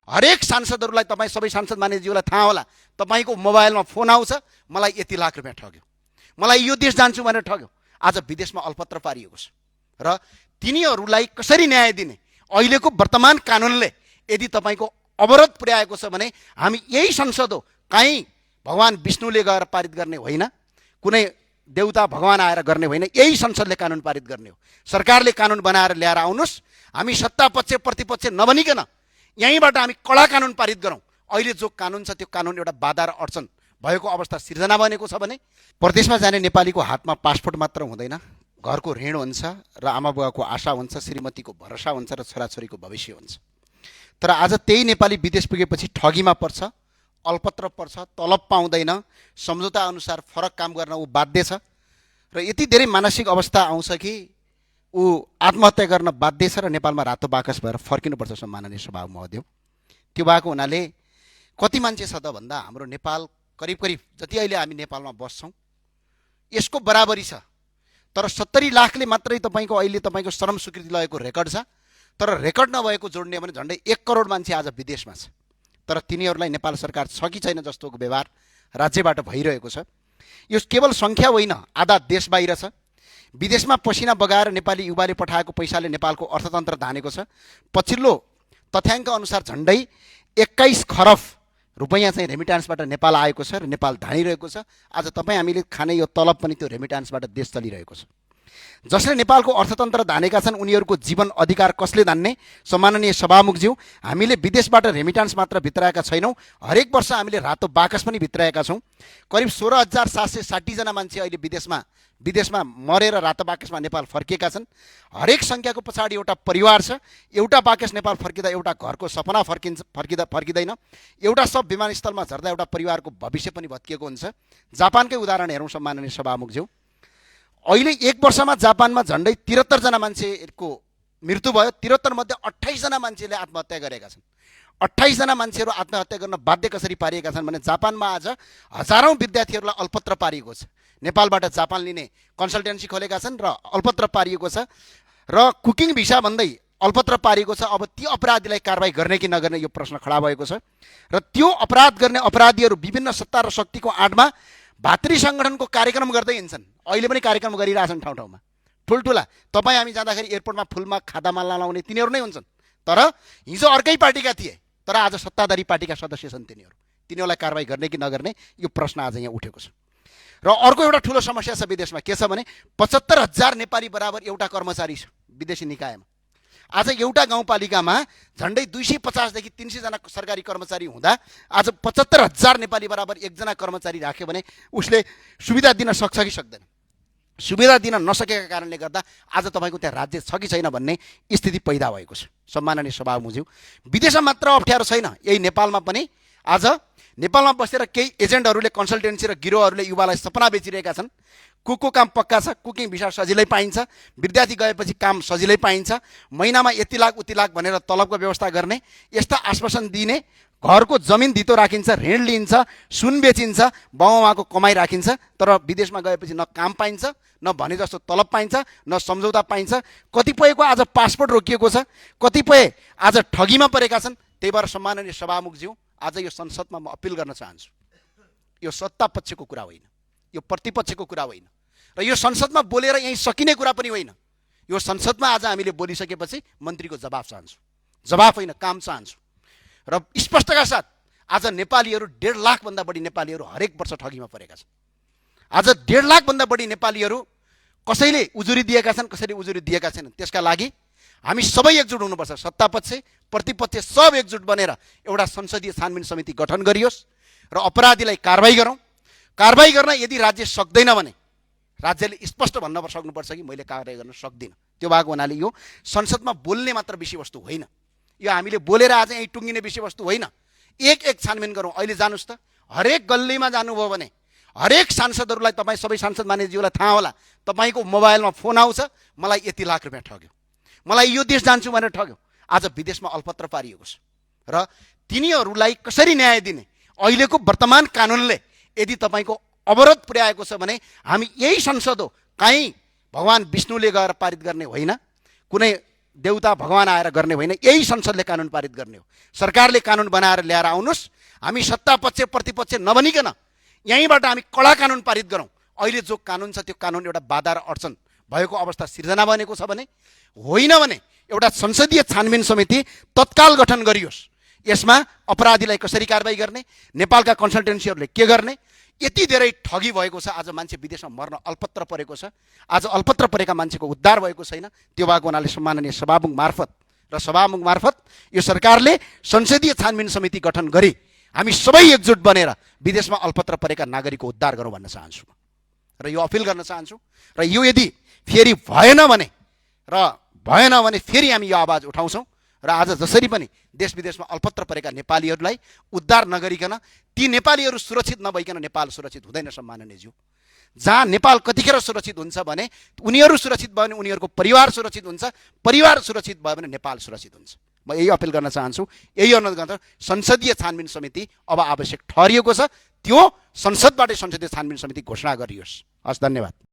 हरेक सांसदहरूलाई तपाईँ सबै सांसद मान्यज्यूलाई थाहा होला, तपाईँको मोबाइलमा फोन आउँछ, मलाई यति लाख रुपियाँ ठग्यो, मलाई यो देश जान्छु भनेर ठग्यो। आज विदेशमा अलपत्र पारिएको छ र तिनीहरूलाई कसरी न्याय दिने? अहिलेको वर्तमान कानुनले यदि तपाईँको अवरोध पुर्याएको छ भने हामी यही संसद हो, कहीँ भगवान विष्णुले गएर पारित गर्ने होइन, कुनै देउता भगवान आएर गर्ने होइन, यही संसदले कानुन पारित गर्ने हो। सरकारले कानुन बनाएर ल्याएर आउनुहोस्, हामी सत्ता पक्ष प्रतिपक्ष नबनिकन यहीँबाट हामी कडा कानुन पारित गरौँ। अहिले जो कानुन छ त्यो कानुन एउटा बाधा र अडचन भएको अवस्था सिर्जना बनेको छ भने प्रदेशमा जाने नेपालीको हातमा पासपोर्ट मात्र हुँदैन, घरको ऋण हुन्छ र आमा बुवाको आशा हुन्छ, श्रीमतीको भरोसा हुन्छ र छोराछोरीको भविष्य हुन्छ। तर आज त्यही नेपाली विदेश पुगेपछि ठगीमा पर्छ, अल्पत्र पर्छ, तलब पाउँदैन, सम्झौता अनुसार फरक काम गर्न ऊ बाध्य छ र यति धेरै मानसिक अवस्था आउँछ कि ऊ आत्महत्या गर्न बाध्य छ र नेपालमा रातो बाकस भएर फर्किनुपर्छ। सम्माननीय सभामुख महोदय, त्यो भएको हुनाले कति मान्छे छ त भन्दा हाम्रो नेपाल करिब करिब जति अहिले हामी नेपालमा बस्छौँ यसको बराबरी छ। तर 70 लाखले मात्रै तपाईँको अहिले तपाईँको श्रम स्वीकृति लगेको रेकर्ड छ। तर रेकर्ड नभएको जोड्ने भने झन्डै 1 करोड मान्छे आज विदेशमा छ। तर तिनीहरूलाई नेपाल सरकार छ कि छैन जस्तोको व्यवहार राज्यबाट भइरहेको छ। यो केवल सङ्ख्या होइन, आधा देश बाहिर छ। विदेशमा पसिना बगाएर नेपाली युवाले पठाएको पैसाले नेपालको अर्थतन्त्र धानेको छ। पछिल्लो तथ्याङ्क अनुसार झन्डै 21 खरब रुपैयाँ चाहिँ रेमिटान्सबाट नेपाल आएको छ र नेपाल धानिरहेको छ। आज तपाईँ हामीले खाने यो तलब पनि त्यो रेमिटान्सबाट देश चलिरहेको छ। जसले नेपालको अर्थतन्त्र धानेका छन् उनीहरूको जीवन अधिकार कसले धान्ने? सम्माननीय सभामुखज्यू, हामीले विदेशबाट रेमिटान्स मात्र भित्राएका छैनौँ, हरेक वर्ष हामीले रातो बाकस पनि भित्राएका छौँ। करिब 16,760 जना मान्छे अहिले विदेशमा मरेर रातो बाकसमा नेपाल फर्किएका छन्। हरेक सङ्ख्याको पछाडि एउटा परिवार छ। एउटा बाकस नेपाल फर्किँदा एउटा घरको सपना फर्किँदैन, एउटा सब विमानस्थलमा झर्दा एउटा परिवारको भविष्य पनि भत्किएको हुन्छ। जापानकै उदाहरण हेरौँ सम्माननीय सभामुखज्यू, अहिले 1 वर्षमा जापानमा झन्डै 73 जना मान्छेको मृत्यु भयो। 73 मध्ये 28 जना मान्छेले आत्महत्या गरेका छन्। 28 जना मान्छेहरू आत्महत्या गर्न बाध्य कसरी पारिएका छन् भने जापानमा आज हजारौँ विद्यार्थीहरूलाई अल्पत्र पारिएको छ। नेपालबाट जापान लिने कन्सल्टेन्सी खोलेका छन् र अल्पत्र पारिएको छ र कुकिङ भिसा भन्दै अल्पत्र पारिएको छ। अब ती अपराधीलाई कारबाही गर्ने कि नगर्ने यो प्रश्न खडा भएको छ र त्यो अपराध गर्ने अपराधीहरू विभिन्न सत्ता र शक्तिको आडमा भातृ सङ्गठनको कार्यक्रम गर्दै हिँड्छन्। अहिले पनि कार्यक्रम गरिरहेछन् ठाउँ ठाउँमा ठुल्ठुला। तपाईँ हामी जाँदाखेरि एयरपोर्टमा फुलमा खादामा लाउने तिनीहरू नै हुन्छन्। तर हिजो अर्कै पार्टीका थिए, तर आज सत्ताधारी पार्टीका सदस्य छन् तिनीहरू। तिनीहरूलाई कारबाही गर्ने कि नगर्ने यो प्रश्न आज यहाँ उठेको छ। र अर्को एउटा ठुलो समस्या छ विदेशमा, के छ भने 75,000 नेपाली बराबर एउटा कर्मचारी छ विदेशी निकायमा। आज एउटा गाउँपालिकामा झन्डै 250 देखि 300 जना सरकारी कर्मचारी हुँदा आज 75,000 नेपाली बराबर एकजना कर्मचारी राख्यो भने उसले सुविधा दिन सक्छ कि सक्दैन? सुविधा दिन नसकेका कारणले गर्दा आज तपाईँको त्यहाँ राज्य छ कि छैन भन्ने स्थिति पैदा भएको छ। सम्माननीय सभामुखज्यू, विदेशमा मात्र अप्ठ्यारो छैन, यही नेपालमा पनि आज नेपालमा बसेर केही एजेन्टहरूले कन्सल्टेन्सी र गिरोहहरूले युवालाई सपना बेचिरहेका छन्। कुकको काम पक्का छ, कुकिङ भिसा सजिलै पाइन्छ, विद्यार्थी गएपछि काम सजिलै पाइन्छ, महिनामा यति लाख उति लाख भनेर तलबको व्यवस्था गर्ने, यस्ता आश्वासन दिने, घरको जमिन धितो राखिन्छ, ऋण लिन्छ, सुन बेचिन्छ, बाउआमाको कमाइ राखिन्छ। तर विदेशमा गएपछि न काम पाइन्छ, न भने जस्तो तलब पाइन्छ, न सम्झौता पाइन्छ। कतिपयको आज पासपोर्ट रोकिएको छ, कतिपय आज ठगीमा परेका छन्। त्यही भएर सम्माननीय सभामुखज्यू, आज यो संसदमा म अपिल गर्न चाहन्छु, यो सत्ता पक्षको कुरा होइन, यो प्रतिपक्षको कुरा होइन र यो संसदमा बोलेर यहीँ सकिने कुरा पनि होइन। यो संसदमा आज हामीले बोलिसकेपछि मन्त्रीको जवाफ चाहन्छु, जवाफ होइन काम चाहन्छु। र स्पष्टका साथ आज नेपालीहरू 1.5 लाखभन्दा बढी नेपालीहरू हरेक वर्ष ठगीमा परेका छन्। आज 1.5 लाखभन्दा बढी नेपालीहरू कसैले उजुरी दिएका छन्, कसैले उजुरी दिएका छैनन्। त्यसका लागि हामी सबै एकजुट हुनुपर्छ। सत्तापक्ष प्रतिपक्ष सब एकजुट बनेर एउटा संसदीय छानबिन समिति गठन गरियोस् र अपराधीलाई कारबाही गरौँ। कारबाही गर्न यदि राज्य सक्दैन भने राज्यले स्पष्ट भन्न सक्नुपर्छ कि मैले कारबाही गर्न सक्दिनँ। त्यो भएको हुनाले यो संसदमा बोल्ने मात्र विषयवस्तु होइन, यो हामीले बोलेर आज यहीँ टुङ्गिने विषयवस्तु होइन। एक छानबिन गरौँ। अहिले जानुहोस् त, हरेक गल्लीमा जानुभयो भने हरेक सांसदहरूलाई, तपाईँ सबै सांसद मान्यज्यूलाई थाहा होला, तपाईँको मोबाइलमा फोन आउँछ, मलाई यति लाख रुपियाँ ठग्यो, मलाई यो देश जान्छु भनेर ठग्यो। आज विदेशमा अलपत्र पारिएको छ र तिनीहरूलाई कसरी न्याय दिने? अहिलेको वर्तमान कानुनले यदि तपाईँको अवरोध पुर्याएको छ भने हामी यही संसद हो, कहीँ भगवान विष्णुले गएर पारित गर्ने होइन, कुनै देउता भगवान आएर गर्ने होइन, यही संसदले कानुन पारित गर्ने हो। सरकारले कानुन बनाएर ल्याएर आउनुहोस्, हामी सत्ता पक्ष प्रतिपक्ष नभनिकन यहीँबाट हामी कडा कानुन पारित गरौँ। अहिले जो कानुन छ त्यो कानुन एउटा बाधा र अडचन भएको अवस्था सिर्जना बनेको छ भने, होइन भने एउटा संसदीय छानबिन समिति तत्काल गठन गरियोस्। यसमा अपराधीलाई कसरी कारबाही गर्ने, नेपालका कन्सल्टेन्सीहरूले के गर्ने, यति धेरै ठगी भएको छ। आज मान्छे विदेशमा मर्न अल्पत्र परेको छ। आज अल्पत्र परेका मान्छेको उद्धार भएको छैन। त्यो भएको हुनाले सम्माननीय सभामुख मार्फत यो सरकारले संसदीय छानबिन समिति गठन गरी हामी सबै एकजुट बनेर विदेशमा अल्पत्र परेका नागरिकको उद्धार गरौँ भन्न चाहन्छु र यो अपिल गर्न चाहन्छु। र यो यदि फेरि भएन भने फेरि हामी यो आवाज उठाउँछौँ र आज जसरी पनि देश विदेशमा अल्पत्र परेका नेपालीहरूलाई उद्धार नगरिकन, ती नेपालीहरू सुरक्षित नभइकन नेपाल सुरक्षित हुँदैन। सम्माननीयज्यू, जहाँ नेपाल कतिखेर सुरक्षित हुन्छ भने उनीहरू सुरक्षित भयो भने उनीहरूको परिवार सुरक्षित हुन्छ, परिवार सुरक्षित भयो भने नेपाल सुरक्षित हुन्छ। म यही अपिल गर्न चाहन्छु, यही अनुरोध गर्छु। संसदीय छानबिन समिति अब आवश्यक ठहरिएको छ, त्यो संसदबाटै संसदीय छानबिन समिति घोषणा गरियोस्। हस्, धन्यवाद।